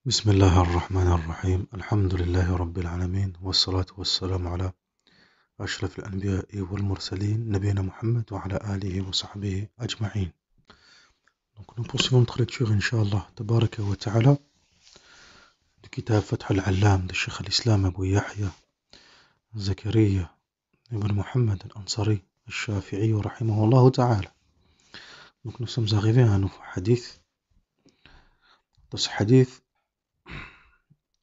بسم الله الرحمن الرحيم الحمد لله رب العالمين والصلاة والسلام على أشرف الأنبياء والمرسلين نبينا محمد وعلى آله وصحبه أجمعين. Donc nous poursuivons notre lecture Inch'Allah Tabaraka wa Ta'ala du kitab Fath al-Allam de Cheikh al-Islam Abu Yahya Zakaria ibn Muhammad al-Ansari al-Shafi'i rahimahullah ta'ala. Donc nous sommes arrivés à un nouveau hadith. Dans ce hadith,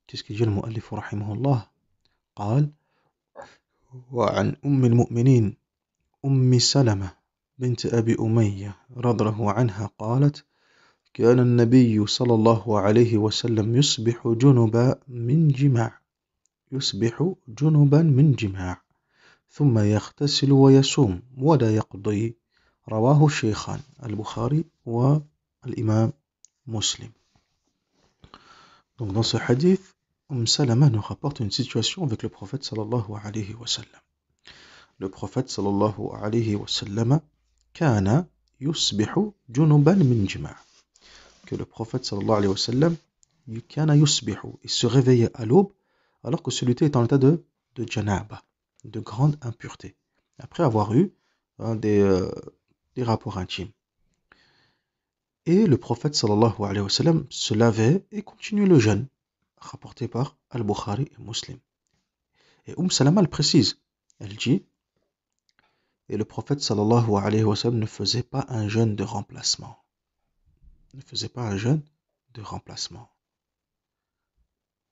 qu'est-ce qu'il dit le mu'allif rahimahullah? قال وعن أم المؤمنين أم سلمة بنت أبي أمية رضي الله عنها قالت كان النبي صلى الله عليه وسلم يصبح جنبا من جماع ثم يغتسل ويصوم ولا يقضي رواه الشيخان البخاري والإمام مسلم. Donc dans ce hadith, Salama nous rapporte une situation avec le prophète sallallahu alayhi wa sallam. Le prophète sallallahu alayhi wa sallam kana yusbihu junuban min jima'. Que le prophète sallallahu alayhi wa sallam kana yusbihu, il se réveillait à l'aube alors que celui-ci est en état de janaba, de grande impureté, après avoir eu des rapports intimes. Et le prophète sallallahu alayhi wa sallam se lavait et continuait le jeûne, rapporté par Al-Bukhari et Muslim. Et Salama le précise, elle dit, et le prophète sallallahu alayhi wa sallam ne faisait pas un jeûne de remplacement.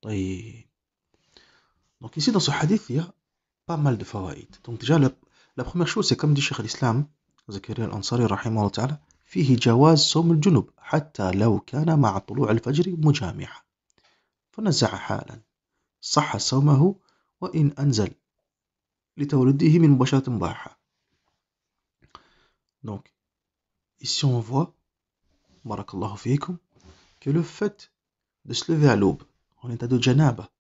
Et donc ici dans ce hadith, il y a pas mal de fawaïd. Donc déjà, la première chose, c'est comme dit Cheikh al-Islam Zakaria al-Ansari rahimahullah ta'ala, فيه جواز صوم الجنوب حتى لو كان مع طلوع الفجر مجامعا فنزع حالا صح صومه وإن أنزل لتولده من مباشرة مباحة. Donc ici on voit, barakallahu fikum, que le fait de se lever à l'aube en état de janaba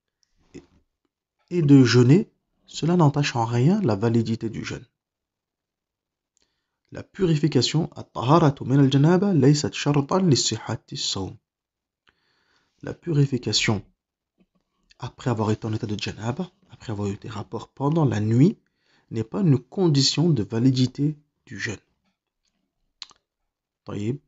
et de jeûner, cela n'entache en rien la validité du jeûne. La purification, at-taharatu min al-janaba laysat shartan li sihhati as-sawm. La purification après avoir été en état de janaba, après avoir eu des rapports pendant la nuit, n'est pas une condition de validité du jeûne. طيب.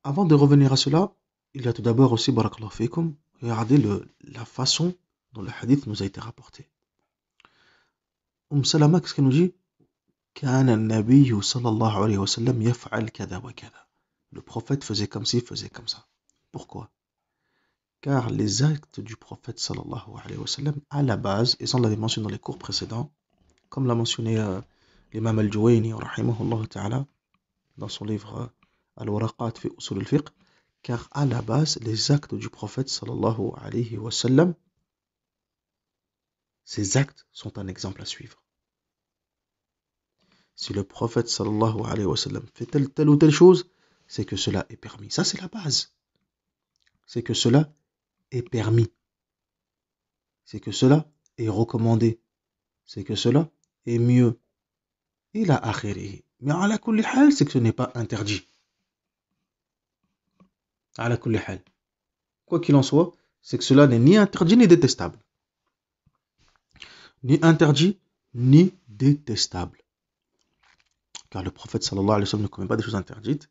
Avant de revenir à cela, il y a tout d'abord aussi, barakallahu fikum, regardez la façon dont le hadith nous a été rapporté. Salama, qu'est-ce qu'elle nous dit? كان النبي صلى الله عليه وسلم يفعل كذا وكذا. Le prophète faisait comme ci, faisait comme ça. Pourquoi? Car les actes du prophète sallallahu alayhi wa sallam, à la base, et ça on l'avait mentionné dans les cours précédents, comme l'a mentionné l'imam al-Juwayni rahimahullah ta'ala dans son livre Al-Waraqat fi Usul al-Fiqh, car à la base, les actes du prophète sallallahu alayhi wa sallam, ces actes sont un exemple à suivre. Si le prophète sallallahu alayhi wa sallam fait telle ou telle chose, c'est que cela est permis. Ça c'est la base. C'est que cela est permis. C'est que cela est recommandé. C'est que cela est mieux. Ila akhirihi. Mais ala kulli hal, c'est que ce n'est pas interdit. Ala kulli hal. Quoi qu'il en soit, c'est que cela n'est ni interdit ni détestable. Ni interdit ni détestable. Car le prophète sallallahu alayhi wa sallam ne commet pas des choses interdites,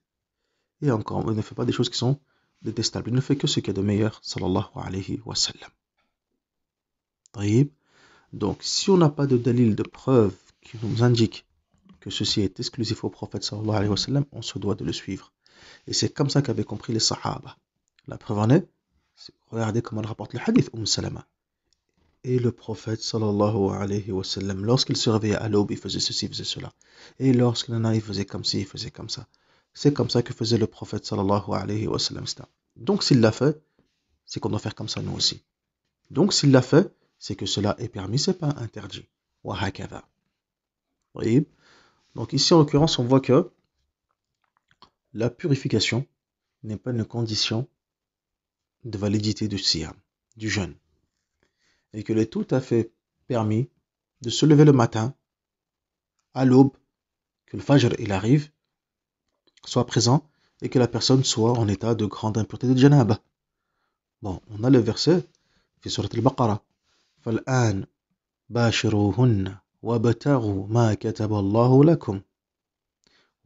et encore, il ne fait pas des choses qui sont détestables. Il ne fait que ce qu'il y a de meilleur, sallallahu alayhi wa sallam. طيب. Donc, si on n'a pas de dalil, de preuve qui nous indique que ceci est exclusif au prophète sallallahu alayhi wa sallam, on se doit de le suivre. Et c'est comme ça qu'avaient compris les sahaba. La preuve en est, regardez comment on rapporte le hadith, Salama. Et le prophète sallallahu alayhi wa sallam, lorsqu'il se réveillait à l'aube, il faisait ceci, il faisait cela. Et lorsqu'il en a, il faisait comme ci, il faisait comme ça. C'est comme ça que faisait le prophète sallallahu alayhi wa sallam. Donc s'il l'a fait, c'est qu'on doit faire comme ça nous aussi. Donc s'il l'a fait, c'est que cela est permis, c'est pas interdit. Wa hakadha. Oui. Donc ici en l'occurrence, on voit que la purification n'est pas une condition de validité du siyam, du jeûne. Et qu'il est tout à fait permis de se lever le matin, à l'aube, que le fajr il arrive, soit présent, et que la personne soit en état de grande impureté de janaba. Bon, on a le verset في سورة البقرة فالآن باشروهن وابتغوا ما كتب الله لكم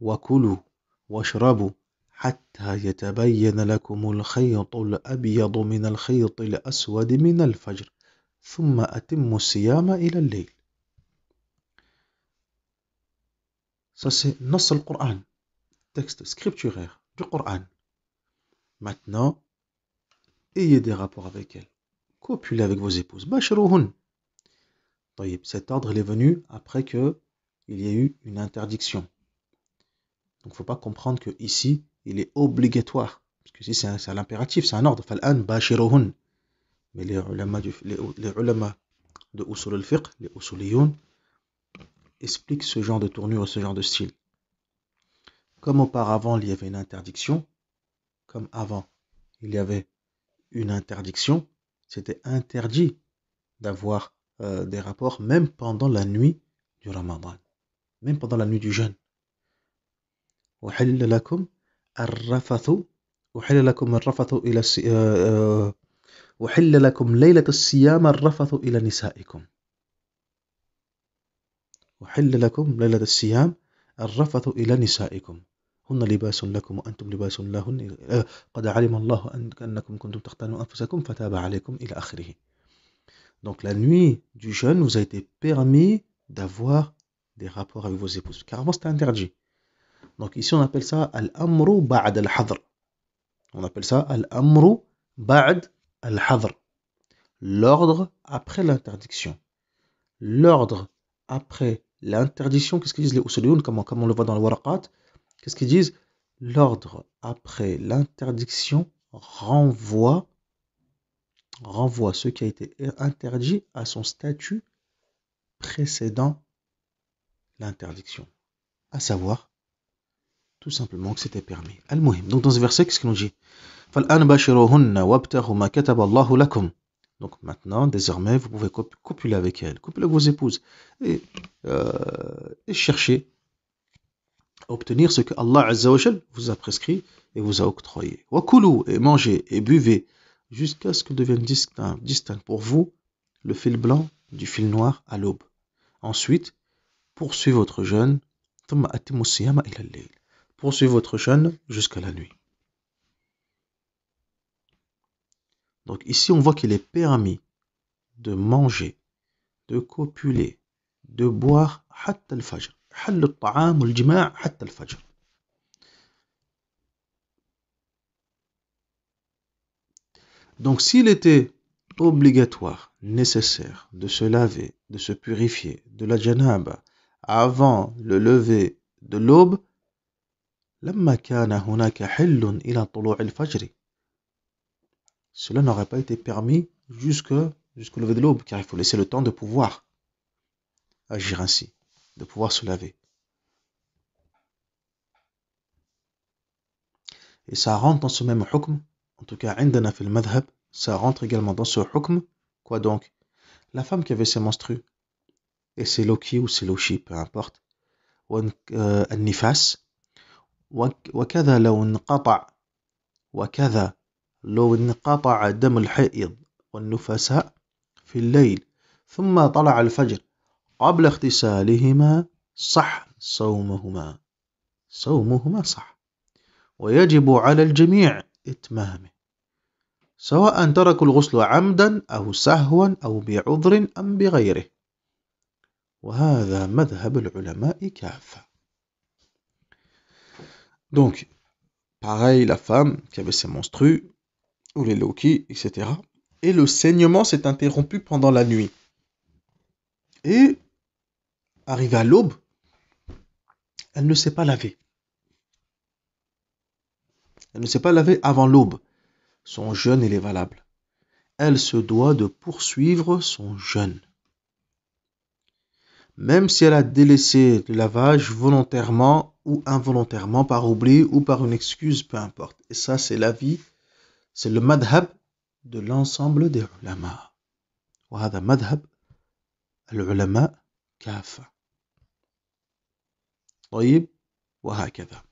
وكلوا واشربوا حتى يتبين لكم الخيط الأبيض من الخيط الأسود من الفجر ثم أتموا الصيام إلى الليل. Ça c'est نص القرآن, texte scripturaire du Coran. Maintenant, ayez des rapports avec elles. Copulez avec vos épouses. Bashruhun. Cet ordre il est venu après que il y a eu une interdiction. Donc il ne faut pas comprendre que ici il est obligatoire. Parce que ici c'est l'impératif, c'est un ordre. Fal'an bashiruhun. Mais les ulama de Usul al-Fiqh, les Usuliyoun, expliquent ce genre de tournure, ce genre de style. Comme auparavant il y avait une interdiction, comme avant il y avait une interdiction, c'était interdit d'avoir des rapports même pendant la nuit du Ramadan, même pendant la nuit du jeûne. أحل لكم الرفث أحل لكم الرفث إلى أحل لكم ليلة الصيام الرفث إلى نسائكم أحل لكم ليلة الصيام الرفث إلى نسائكم هن لباس لكم وأنتم لباس لهن قد علم الله أنكم كنتم تختانون أنفسكم فتاب عليكم إلى آخره. Donc la nuit du jeûne vous a été permis d'avoir des rapports avec vos épouses. Car avant c'était interdit. Donc ici on appelle ça al-amru ba'd al-hadr. On appelle ça al-amru ba'd al-hadr. L'ordre après l'interdiction. L'ordre après l'interdiction, qu'est-ce qu'ils disent les usuliyoun, comme on le voit dans le waraqat? Qu'est-ce qu'ils disent? L'ordre après l'interdiction renvoie ce qui a été interdit à son statut précédant l'interdiction. À savoir, tout simplement que c'était permis. Al-Muhim. Donc dans ce verset, qu'est-ce qu'il nous dit? فَالْآنَ بَاشِرُوهُنَّ وَابْتَغُوا مَا كَتَبَ اللَّهُ لَكُمْ. Donc maintenant, désormais, vous pouvez copuler avec elles, copuler avec vos épouses, et chercher à obtenir ce que Allah Azza wa Jal vous a prescrit et vous a octroyé. وَكُلُوا, et mangez et buvez jusqu'à ce que devienne distinct pour vous le fil blanc du fil noir à l'aube. Ensuite, poursuivez votre jeûne. ثُمَّ أَتِمُّوا الصِّيَامَ إِلَى اللَّيْلِ. Poursuivez votre jeûne jusqu'à la nuit. Donc ici, on voit qu'il est permis de manger, de copuler, de boire حتى الفجر. حل الطعام والجماع حتى الفجر. Donc s'il était obligatoire, nécessaire de se laver, de se purifier de la janaba avant le lever de l'aube, لما كان هناك حل إلى طلوع الفجر. Cela n'aurait pas été permis jusqu'au lever de l'aube, car il faut laisser le temps de pouvoir agir ainsi, de pouvoir se laver. Et ça rentre dans ce même hukm, en tout cas, عندنا في المذهب, ça rentre également dans ce hukm. Quoi donc? La femme qui avait ses menstrues, et c'est loki ou c'est lochi, peu importe, النفاس, وكذا لو انقطع دم الحائض والنفساء في الليل ثم طلع الفجر قبل اغتسالهما صح صومهما صح ويجب على الجميع إتمامه سواء تركوا الغسل عمدا أو سهوا أو بعذر أم بغيره وهذا مذهب العلماء كافة. Donc, pareil, la femme qui avait ses menstrues, ou les loki, etc. Et le saignement s'est interrompu pendant la nuit. Et, arrivé à l'aube, elle ne s'est pas lavée. Elle ne s'est pas lavée avant l'aube. Son jeûne, il est valable. Elle se doit de poursuivre son jeûne. Même si elle a délaissé le lavage volontairement ou involontairement, par oubli ou par une excuse, peu importe. Et ça, c'est l'avis, c'est le madhab de l'ensemble des ulama. وهذا مذهب العلماء كافة. طيب وهكذا.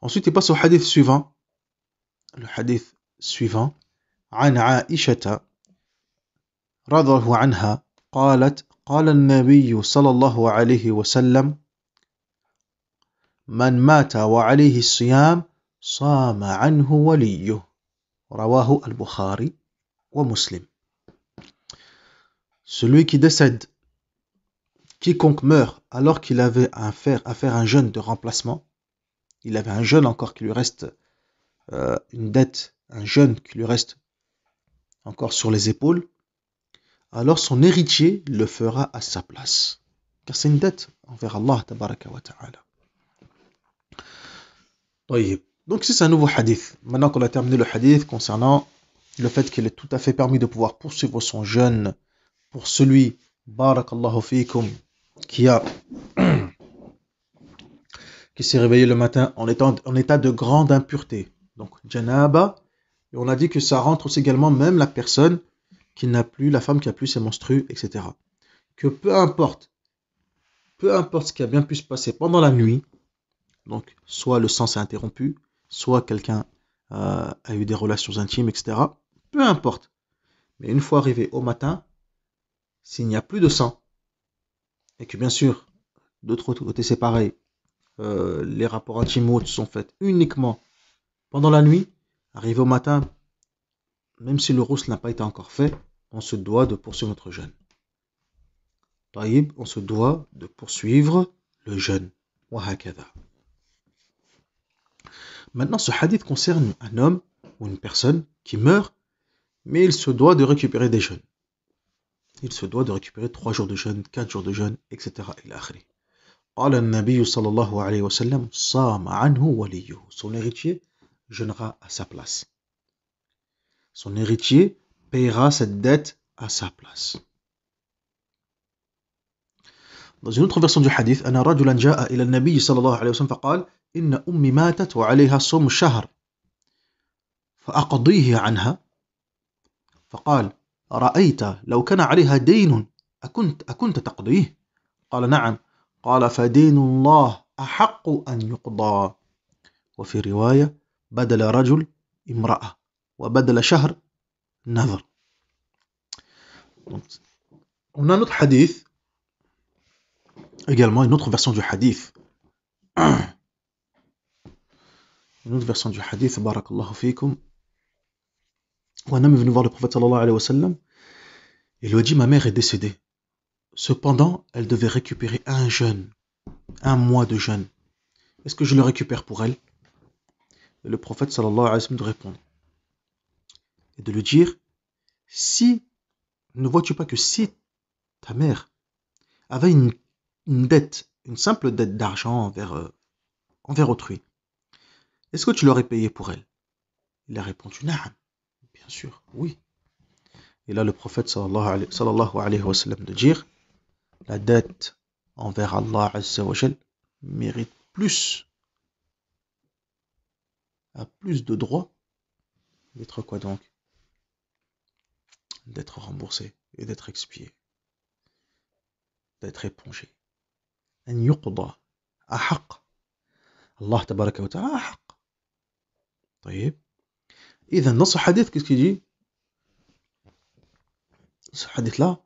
Ensuite, il passe au hadith suivant. Le hadith suivant, عن عائشة رضي الله عنها قالت قال النبي صلى الله عليه وسلم من مات وعليه الصيام صام عنه وليه رواه البخاري ومسلم. Celui qui décède, quiconque meurt alors qu'il avait à faire un jeûne de remplacement, il avait un jeûne encore qui lui reste une dette, un jeûne qui lui reste encore sur les épaules, alors son héritier le fera à sa place. Car c'est une dette envers Allah tabaraka wa ta'ala. Donc c'est un nouveau hadith. Maintenant qu'on a terminé le hadith concernant le fait qu'il est tout à fait permis de pouvoir poursuivre son jeûne pour celui, barakallahu fikum, qui s'est réveillé le matin en état de grande impureté. Donc janaba, et on a dit que ça rentre aussi également même la personne qui n'a plus, la femme qui a plus ses menstrues, etc. Que peu importe ce qui a bien pu se passer pendant la nuit, donc soit le sang s'est interrompu, soit quelqu'un a eu des relations intimes, etc. Peu importe. Mais une fois arrivé au matin, s'il n'y a plus de sang, et que bien sûr, de l'autre côté c'est pareil, les rapports intimes ou autres sont faits uniquement pendant la nuit, arrivé au matin, même si le rousse n'a pas été encore fait, on se doit de poursuivre notre jeûne. On se doit de poursuivre le jeûne. Maintenant, ce hadith concerne un homme ou une personne qui meurt, mais il se doit de récupérer des jeûnes. Il se doit de récupérer 3 jours de jeûne, 4 jours de jeûne, etc. قال النبي صلى الله عليه وسلم صام عنه وليه. Son héritier jeûnera à sa place. Son héritier paiera cette dette à sa place. Dans une autre version du hadith, أن رجلا جاء إلى النبي صلى الله عليه وسلم فقال إن أمي ماتت وعليها صوم شهر فأقضيه عنها فقال رأيت لو كان عليها دين أكنت تقضيه؟ قال نعم. قال فدين الله أحق أن يقضى. وفي رواية بدل رجل امرأة وبدل شهر نذر. On a un autre hadith, également une autre version du hadith. Une autre version du hadith, barakallahu fikum. Où un homme est venu voir le prophète sallallahu alayhi wa sallam. Il lui a dit, ma mère est décédée. Cependant, elle devait récupérer un jeûne, un mois de jeûne. Est-ce que je le récupère pour elle? Et le prophète sallallahu alayhi wa sallam de répondre. Et de lui dire, ne vois-tu pas que si ta mère avait une dette, une simple dette d'argent envers autrui, est-ce que tu l'aurais payé pour elle? Il a répondu, na'am, bien sûr, oui. Et là, le prophète sallallahu alayhi wa sallam de dire, la dette envers Allah Azza wa Jal mérite a plus de droits d'être quoi donc? D'être remboursé et d'être expié, d'être épongé. أن يقضى أحق. Allah tabaraka wa ta'ala أحق. طيب. إذا dans ce hadith, qu'est-ce qu'il dit? Ce hadith-là,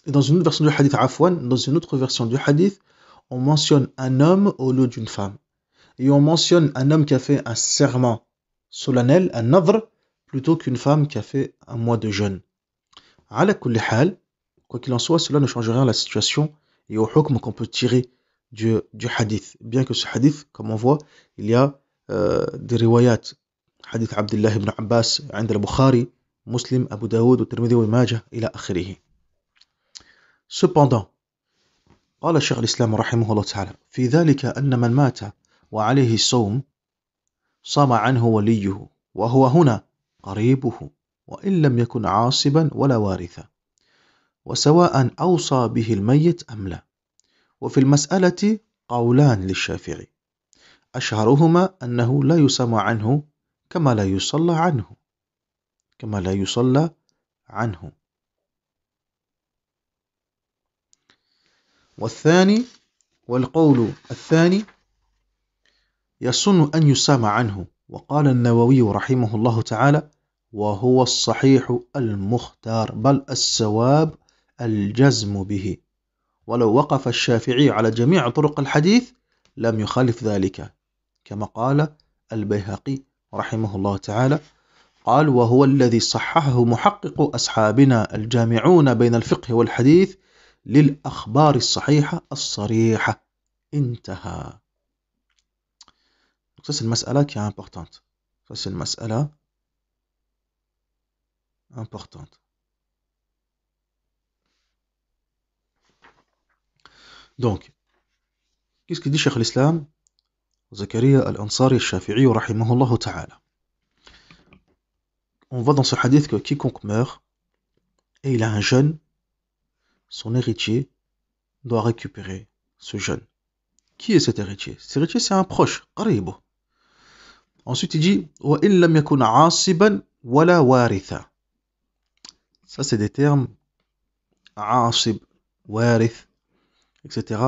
et dans une autre version du hadith, dans une autre version du hadith, on mentionne un homme au lieu d'une femme. Et on mentionne un homme qui a fait un serment solennel, un nadr, plutôt qu'une femme qui a fait un mois de jeûne. Ala kulli hal, quoi qu'il en soit, cela ne change rien à la situation et au hukm qu'on peut tirer du hadith. Bien que ce hadith, comme on voit, il y a des riwayat. Hadith Abdullah ibn Abbas, عند البخاري, Muslim, Abu Daoud, Tirmidhi wa Majah, ila akhirih. Cependant, قال شيخ الإسلام رحمه الله تعالى في ذلك أن من مات وعليه الصوم صام عنه وليه وهو هنا قريبه وإن لم يكن عاصبا ولا وارثا وسواء أوصى به الميت أم لا. وفي المسألة قولان للشافعي أشهرهما أنه لا يسمى عنه كما لا يصلى عنه والقول الثاني يسن أن يسمى عنه. وقال النووي رحمه الله تعالى وهو الصحيح المختار بل الصواب الجزم به ولو وقف الشافعي على جميع طرق الحديث لم يخالف ذلك كما قال البيهقي رحمه الله تعالى قال وهو الذي صححه محقق أصحابنا الجامعون بين الفقه والحديث للأخبار الصحيحة الصريحة انتهى. Donc ça c'est une mas'ala qui est importante. Ça c'est une mas'ala importante. Donc, qu'est-ce que dit Cheikh l'Islam Zakaria al-Ansari al-Shafi'i rahimahullah ta'ala. On voit dans ce hadith que quiconque meurt et il a un jeune, son héritier doit récupérer ce jeune. Qui est cet héritier? Cet héritier c'est un proche, qaribo. Ensuite il dit وَإِن لَمْ يَكُنْ عَاصِبًا وَلَا وَارِثًا. Ça c'est des termes عاصب, وارث, etc.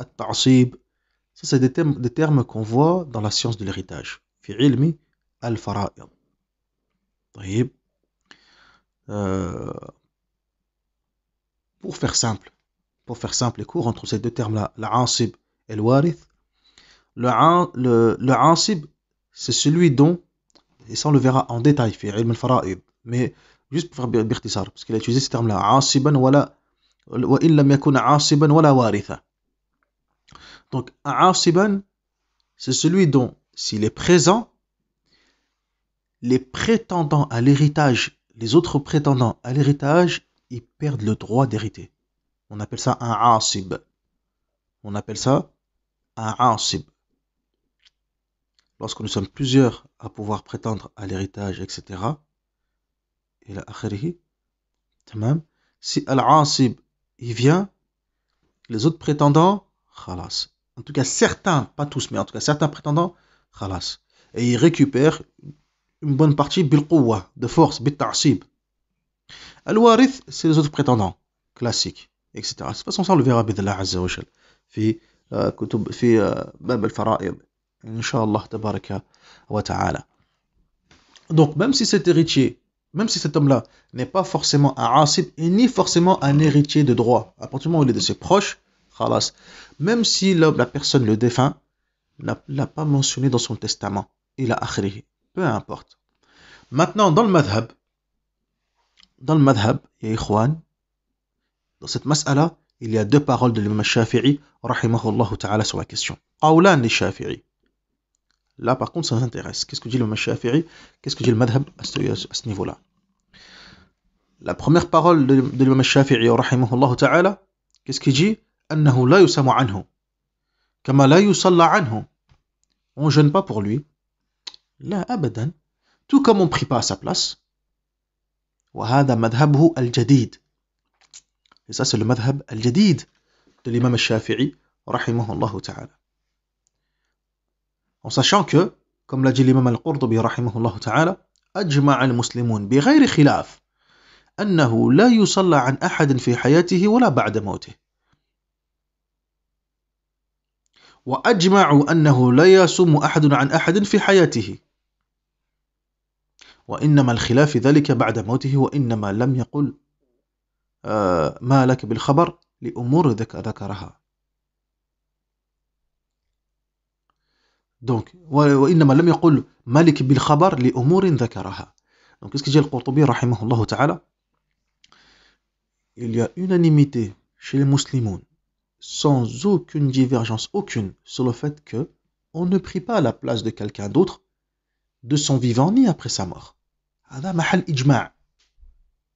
التعصيب. Ça c'est des termes qu'on voit dans la science de l'héritage. في علم الفرائض. طيب. Pour faire simple et court entre ces deux termes-là, l'asib et le warith, le asib, c'est celui dont, et ça on le verra en détail, في علم الفرائض, mais juste pour faire باختصار, parce qu'il a utilisé ce terme-là, عاصبا ولا وإن لم يكن عاصبا ولا وارثا. Donc, عاصبا, c'est celui dont, s'il est présent, les prétendants à l'héritage, les autres prétendants à l'héritage, ils perdent le droit d'hériter. On appelle ça un asib. On appelle ça un asib. Lorsque nous sommes plusieurs à pouvoir prétendre à l'héritage, etc. Et là, akhirihi, tamam. Si al-asib, il vient, les autres prétendants, khalas. En tout cas, certains, pas tous, mais en tout cas, certains prétendants, khalas. Et ils récupèrent une bonne partie bil-quwwa, de force, bil-ta'asib. Al-warith, c'est les autres prétendants, classiques, etc. De toute façon, ça, on le verra, bid'Allah azza wa jal, في كتب في باب الفرائض إن شاء الله تبارك وتعالى. Donc, même si cet héritier, même si cet homme-là n'est pas forcément un asib et ni forcément un héritier de droit, à partir du moment où il est de ses proches, khalas, même si la personne, le défunt, l'a pas mentionné dans son testament, il a akhrihi, peu importe. Maintenant, dans le madhab, ya ikhwan, dans cette mas'ala, il y a deux paroles de l'imam Shafi'i, rahimahullah ta'ala, sur la question. Qawlan li Shafi'i. Là, par contre, ça nous intéresse. Qu'est-ce que dit l'imam Shafi'i? Qu'est-ce que dit le madhab à ce niveau-là? La première parole de l'imam Shafi'i, rahimahullah ta'ala, qu'est-ce qu'il dit? Annahu la yusamu anhu. Kama la yusalla anhu. On ne jeûne pas pour lui. La abadan. Tout comme on ne prie pas à sa place. Wa hada madhabuhu al-jadid. Et ça, c'est le madhab al-jadid de l'imam al-Shafi'i, rahimahullah ta'ala. En sachant que, comme l'a dit l'imam al-Qurtubi, rahimahullah ta'ala, أجمع المسلمون بغير خلاف أنه لا يصلى عن أحد في حياته ولا بعد موته. وأجمعوا أنه لا يصوم أحد عن أحد في حياته. وإنما الخلاف في ذلك بعد موته وإنما لم يقل ما لك بالخبر لأمور ذكرها. Donc, وإنما لم يقل مالك بالخبر لأمور ذكرها. Donc, qu'est-ce que dit Al-Qurtubi, rahimahullah ta'ala? Il y a unanimité chez les musulmans, sans aucune divergence, aucune, sur le fait que on ne prie pas à la place de quelqu'un d'autre, de son vivant, ni après sa mort. هذا محل إجماع.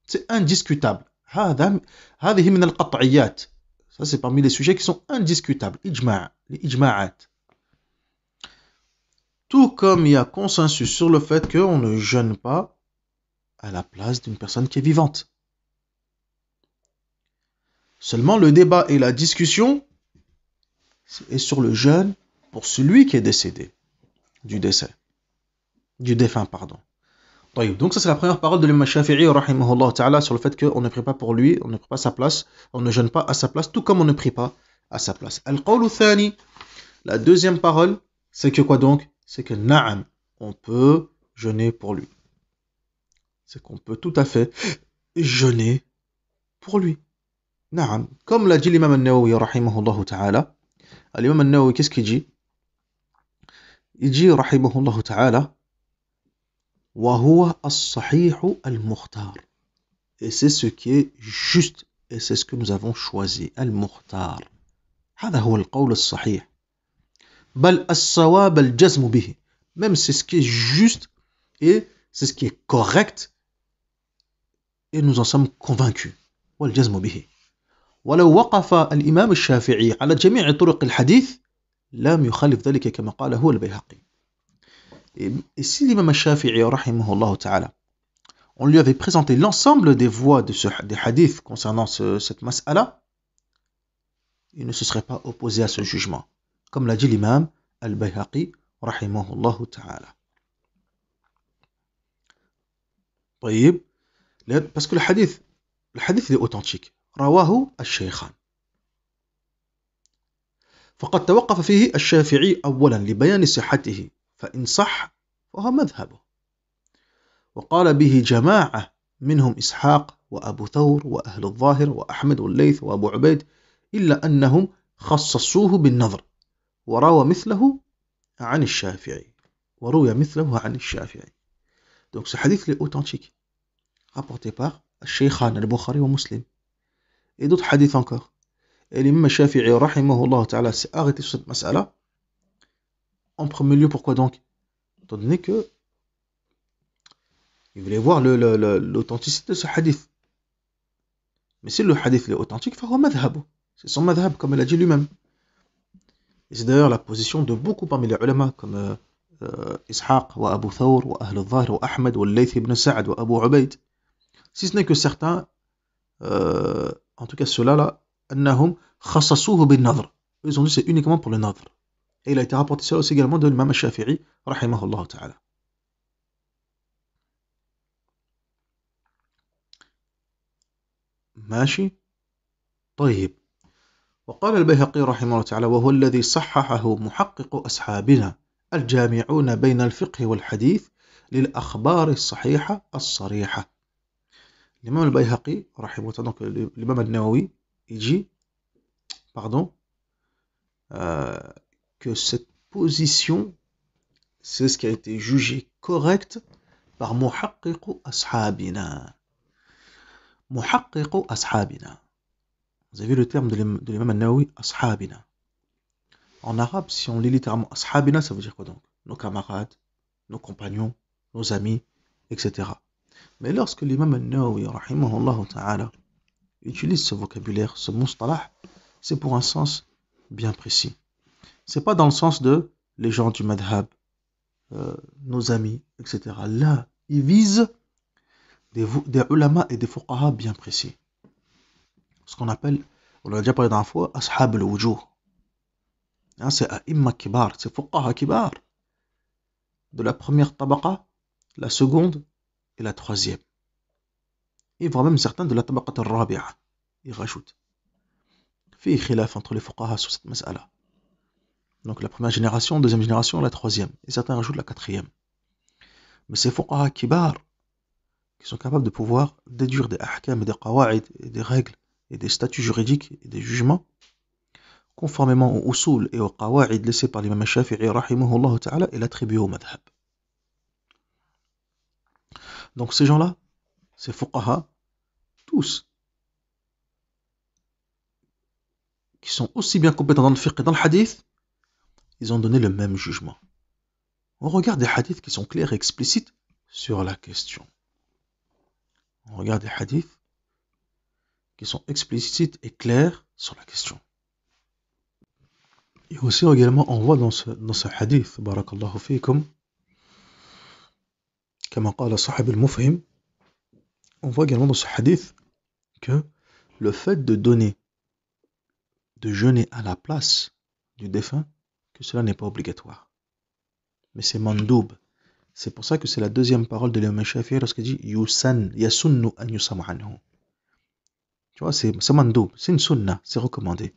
C'est indiscutable. هذه من القطعيات. Ça, c'est parmi les sujets qui sont indiscutables. إجماع, les إجماعات. Tout comme il y a consensus sur le fait qu'on ne jeûne pas à la place d'une personne qui est vivante. Seulement le débat et la discussion est sur le jeûne pour celui qui est décédé, du défunt, pardon. Donc ça c'est la première parole de l'imam Shafi'i, rahimahullah ta'ala, sur le fait qu'on ne prie pas pour lui, on ne prie pas à sa place, on ne jeûne pas à sa place, tout comme on ne prie pas à sa place. Al-Qawlu Thani, la deuxième parole, c'est que quoi donc? C'est que na'am, on peut jeûner pour lui. c'est qu'on peut tout à fait jeûner pour lui. Naam. Comme l'a dit l'imam al-Nawawi, rahimahullah ta'ala. L'imam al-Nawawi, qu'est-ce qu'il dit? Il dit, rahimahullah ta'ala, wa huwa as-sahihu al-mukhtar. Et c'est ce qui est juste, et c'est ce que nous avons choisi, al-mukhtar. هذا هو القول الصحيح. بل الصواب الجزم به. Même c'est ce qui est juste et c'est ce qui est correct et nous en sommes convaincus. والجزم به. ولو وقف الإمام الشافعي على جميع طرق الحديث لم يخالف ذلك كما قال هو البيهقي. Et si l'imam al-Shafi'i rahimahullah ta'ala, on lui avait présenté l'ensemble des voies des hadiths concernant cette mas'ala, il ne se serait pas opposé à ce jugement, comme l'a dit l'imam al-Bayhaqi rahimahullah ta'ala. طيب, parce que le hadith il est authentique. رواه الشيخان. فقد توقف فيه الشافعي أولا لبيان صحته فإن صح فهو مذهبه. وقال به جماعة منهم إسحاق وأبو ثور وأهل الظاهر وأحمد والليث وأبو عبيد إلا أنهم خصصوه بالنظر وروى مثله عن الشافعي. Donc ce hadith est authentique, rapporté par Shaykhan al-Bukhari wa Muslim. Et d'autres hadiths encore. Et l'imam Shafi'i rahimahullah ta'ala s'est arrêté sur cette mas'ala. En premier lieu, pourquoi donc? Étant donné que il voulait voir l'authenticité de ce hadith. Mais si le hadith est authentique, c'est son madhab, comme il a dit lui-même. Et c'est d'ailleurs la position de beaucoup parmi les ulama, comme Ishaq, wa Abu Thawr, wa Ahl al-Zahir, wa Ahmed, wa Layth ibn Sa'ad, wa Abu Ubaid. Si ce n'est que certains, en tout cas ceux-là, annahum khassasuhu bin nadr. Ils ont dit c'est uniquement pour le nadr. Et il a été rapporté ça aussi également de l'imam al-Shafi'i, rahimahullah ta'ala. ماشي طيب. وقال البيهقي رحمه الله تعالى وهو الذي صححه محقق أصحابنا الجامعون بين الفقه والحديث للأخبار الصحيحة الصريحة. الإمام البيهقي رحمه الله تعالى, donc l'imam al-Nawawi, il dit que cette position c'est ce qui a été jugé correct par محقق أصحابنا. محقق أصحابنا. Vous avez vu le terme de l'imam al-Nawawi, ashabina. En arabe, si on lit littéralement ashabina, ça veut dire quoi donc? Nos camarades, nos compagnons, nos amis, etc. Mais lorsque l'imam al-Nawawi, rahimahullah ta'ala, utilise ce vocabulaire, ce mustalah, c'est pour un sens bien précis. C'est pas dans le sens de les gens du madhab, nos amis, etc. Là, il vise des ulama et des fuqaha bien précis. Ce qu'on appelle, on l'a déjà parlé dans la fois, ashab al-wujuh. C'est a'imma kibar, c'est fuqaha kibar. De la première tabaqa, la seconde et la troisième. Et voire même certains de la tabaqa al-rabi'a. Ils rajoutent. Il y a khilaf entre les fuqaha sur cette mas'ala. Donc la première génération, deuxième génération, la troisième. Et certains rajoutent la quatrième. Mais ces fuqaha kibar, qui sont capables de pouvoir déduire des ahkam et des qawa'id et des règles et des statuts juridiques et des jugements, conformément aux usul et aux qawa'id laissés par l'imam al-Shafi'i rahimahullah ta'ala et l'attribuer au madhab. Donc ces gens-là, ces fuqaha, tous, qui sont aussi bien compétents dans le fiqh et dans le hadith, ils ont donné le même jugement. On regarde des hadiths qui sont clairs et explicites sur la question. On regarde des hadiths qui sont explicites et clairs sur la question. Et aussi également on voit dans ce hadith, barakallahu fikum, كما قال صاحب المفهم, on voit également dans ce hadith que le fait de jeûner à la place du défunt, que cela n'est pas obligatoire. Mais c'est mandoub. C'est pour ça que c'est la deuxième parole de l'imam Shafi'i lorsqu'il dit yasunnu an yusamu anhu. Tu vois, c'est mandoub, c'est une sunna, c'est recommandé.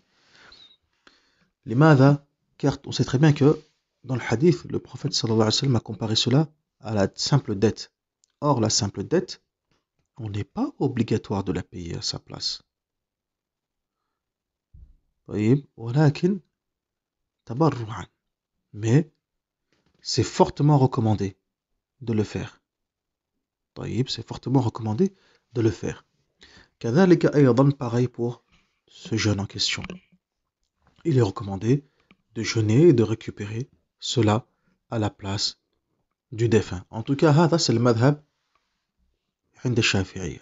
Limadha, car on sait très bien que dans le hadith, le prophète sallallahu alayhi wa sallam a comparé cela à la simple dette. Or, la simple dette, on n'est pas obligatoire de la payer à sa place. طيب ولكن تبرعا. Mais c'est fortement recommandé de le faire. طيب, c'est fortement recommandé de le faire. كذلك أيضا pareil pour ce jeûne en question. Il est recommandé de jeûner et de récupérer cela à la place du défunt. En tout cas, هذا c'est le madhab عند الشافعية.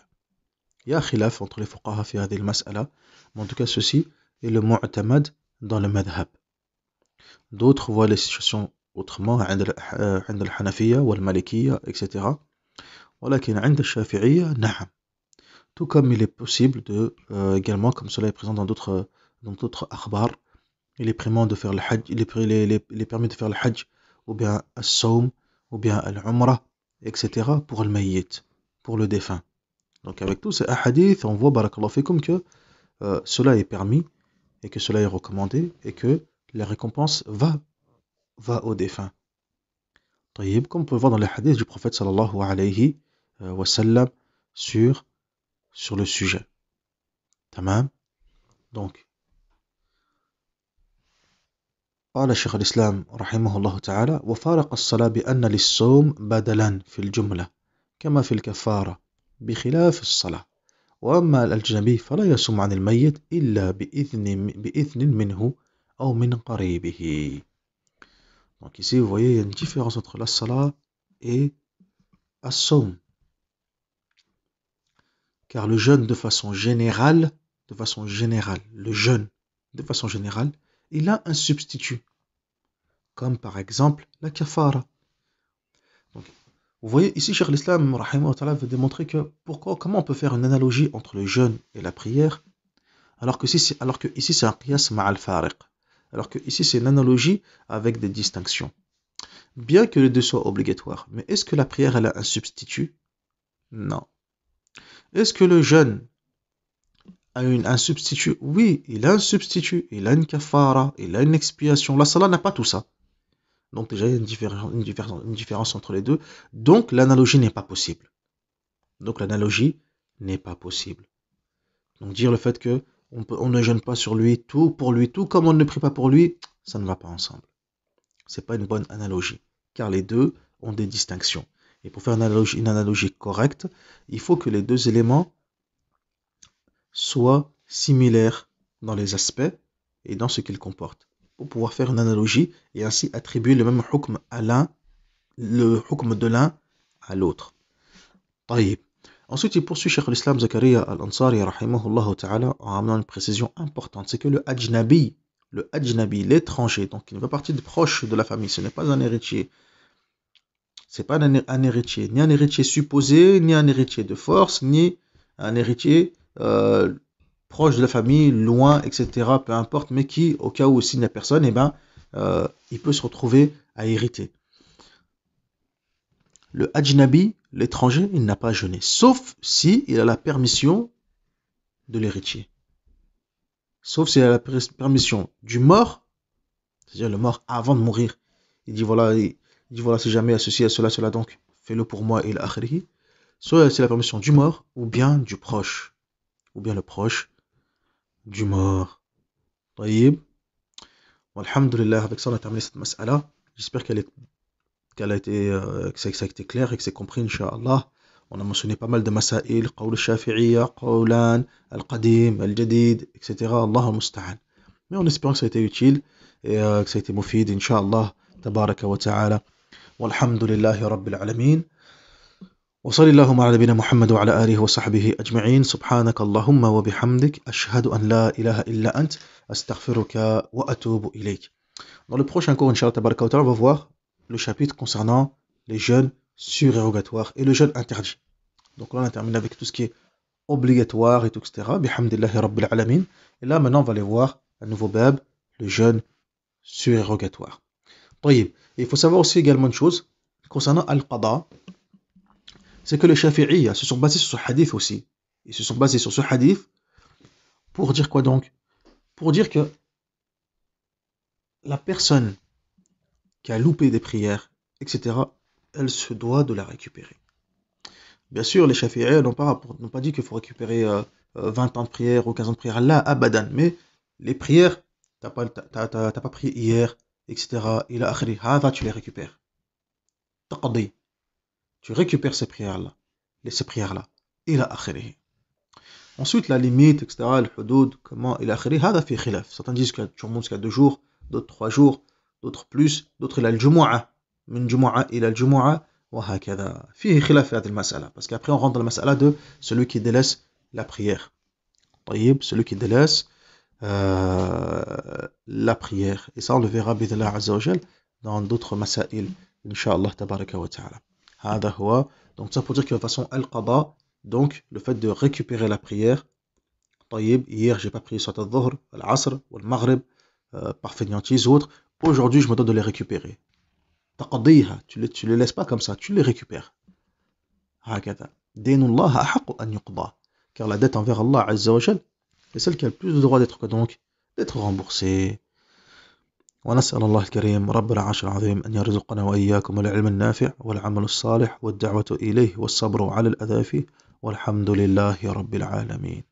Il y a khilaf entre les fuqaha في هذه المسألة, mais en tout cas ceci est le mu'tamad dans le madhab. D'autres voient les situations autrement, عند الحنفية والمالكية, etc. ولكن عند الشافعية نعم. Tout comme il est possible de, également, comme cela est présent dans d'autres akhbar, il est permis de faire le hajj, il est permis de faire le hajj, ou bien al-sawm, ou bien al-umrah, etc. pour le mayyit, pour le défunt. Donc avec tous ces hadiths, on voit, barakallahu fikum, que cela est permis, et que cela est recommandé, et que la récompense va au défunt. طيب, comme on peut voir dans les hadiths du prophète sallallahu alayhi wa sallam sur le sujet. Tamam. Donc, قال شيخ الإسلام رحمه الله تعالى: وفارق الصلاة بأن للصوم بدلا في الجملة كما في الكفارة بخلاف الصلاة، وأما الأجنبي فلا يصوم عن الميت إلا بإذن منه أو من قريبه. Donc ici vous voyez il y a une différence entre la salat et as-sawm, car le jeûne de façon générale, le jeûne de façon générale, il a un substitut, comme par exemple la kafara. Donc, vous voyez ici, Cheikh l'Islam veut démontrer que comment on peut faire une analogie entre le jeûne et la prière, alors que ici c'est un qiyas ma'al fariq, alors que ici c'est une analogie avec des distinctions. Bien que les deux soient obligatoires, mais est-ce que la prière elle a un substitut? Non. Est-ce que le jeûne a un substitut? Oui, il a un substitut, il a une kafara, il a une expiation. La salat n'a pas tout ça. Donc déjà il y a une différence entre les deux. Donc l'analogie n'est pas possible. Donc dire le fait que on ne jeûne pas sur lui, tout pour lui, tout comme on ne prie pas pour lui, ça ne va pas ensemble. C'est pas une bonne analogie, car les deux ont des distinctions. Et pour faire une analogie correcte, il faut que les deux éléments soient similaires dans les aspects et dans ce qu'ils comportent, pour pouvoir faire une analogie et ainsi attribuer le même hukm le hukm de l'un à l'autre. طيب. Ensuite, il poursuit Cheikh l'Islam Zakaria al-Ansari rahimahullah ta'ala en amenant une précision importante, c'est que le ajnabi, l'étranger, donc il ne fait partie des proches de la famille, ce n'est pas un héritier. C'est pas un héritier, ni un héritier supposé, ni un héritier de force, ni un héritier proche de la famille, loin, etc. Peu importe, mais qui, au cas où s'il n'y a personne, il peut se retrouver à hériter. Le ajnabi, l'étranger, il n'a pas jeûné, sauf si il a la permission de l'héritier. Sauf s'il a la permission du mort, c'est-à-dire le mort avant de mourir. Il dit voilà, si jamais il y a ceci, il y a cela, donc fais-le pour moi et l'akhiri. Soit c'est la permission du mort, ou bien du proche, ou bien le proche du mort. طيب. Alhamdulillah, avec ça on a terminé cette mas'ala. J'espère que ça a été clair et que c'est compris, Inch'Allah. On a mentionné pas mal de masail, qawl al-shafi'iyya, qawlan, al-qadim, al-jadid, etc. Allah al-musta'an. Mais en espérant que ça a été utile et que ça a été mufid, Inch'Allah, tabaraka wa ta'ala. Walhamdulillahi rabbil alamin. وصلى اللهم على نبينا محمد وعلى آله وصحبه أجمعين. سبحانك اللهم وبحمدك أشهد أن لا إله إلا أنت أستغفرك وأتوب إليك. Dans le prochain cours, Inch'Allah tabaraka wa ta'ala, on va voir le chapitre concernant les jeûnes surérogatoires et le jeûne interdit. Donc là on a terminé avec tout ce qui est obligatoire et tout, etc. Bihamdillahi rabbil alamin. Et là maintenant on va aller voir un nouveau bab, le jeûne surérogatoire. طيب. Il faut savoir aussi également une chose concernant al-qada, c'est que les Shafi'iyya se sont basés sur ce hadith aussi. Ils se sont basés sur ce hadith pour dire quoi donc? Pour dire que la personne qui a loupé des prières, etc., elle se doit de la récupérer. Bien sûr, les Shafi'is n'ont pas dit qu'il faut récupérer 20 ans de prière ou 15 ans de prière. Là, abadan. Mais les prières, t'as pas prié hier, etc. Il a akhri. Hada, tu les récupères. Taqdi. Tu récupères ces prières-là. Ces prières-là. Il a akhri. Ensuite, la limite, etc., le hudud, comment il a akhri. Hada fi khilaf. Certains disent que tu remontes jusqu'à 2 jours, d'autres 3 jours, d'autres plus, d'autres il a le jumu'ah. Min jumu'ah ila al jumu'ah. وهكذا فيه خلاف في هذه المسألة parce qu'après on rentre dans la mas'ala de celui qui délaisse la prière طيب celui qui délaisse la prière et ça on le verra بإذن الله عز وجل dans d'autres مسائل إن شاء الله تبارك وتعالى هذا هو donc ça pour dire que de façon al-qada donc le fait de récupérer la prière طيب hier j'ai pas prié sur al-dhuhr al-asr ou al-maghrib par fainéantise ou autre aujourd'hui je me dois de les récupérer تقضيها tu les laisses pas comme ça tu les récupères هكذا دين الله أحق أن يقضى car la dette envers Allah Azza wa Jal est celle qui a le plus de droit d'être remboursée ونسأل الله الكريم رب العرش العظيم أن يرزقنا وإياكم العلم النافع والعمل الصالح والدعوة إليه والصبر على الأذى فيه والحمد لله رب العالمين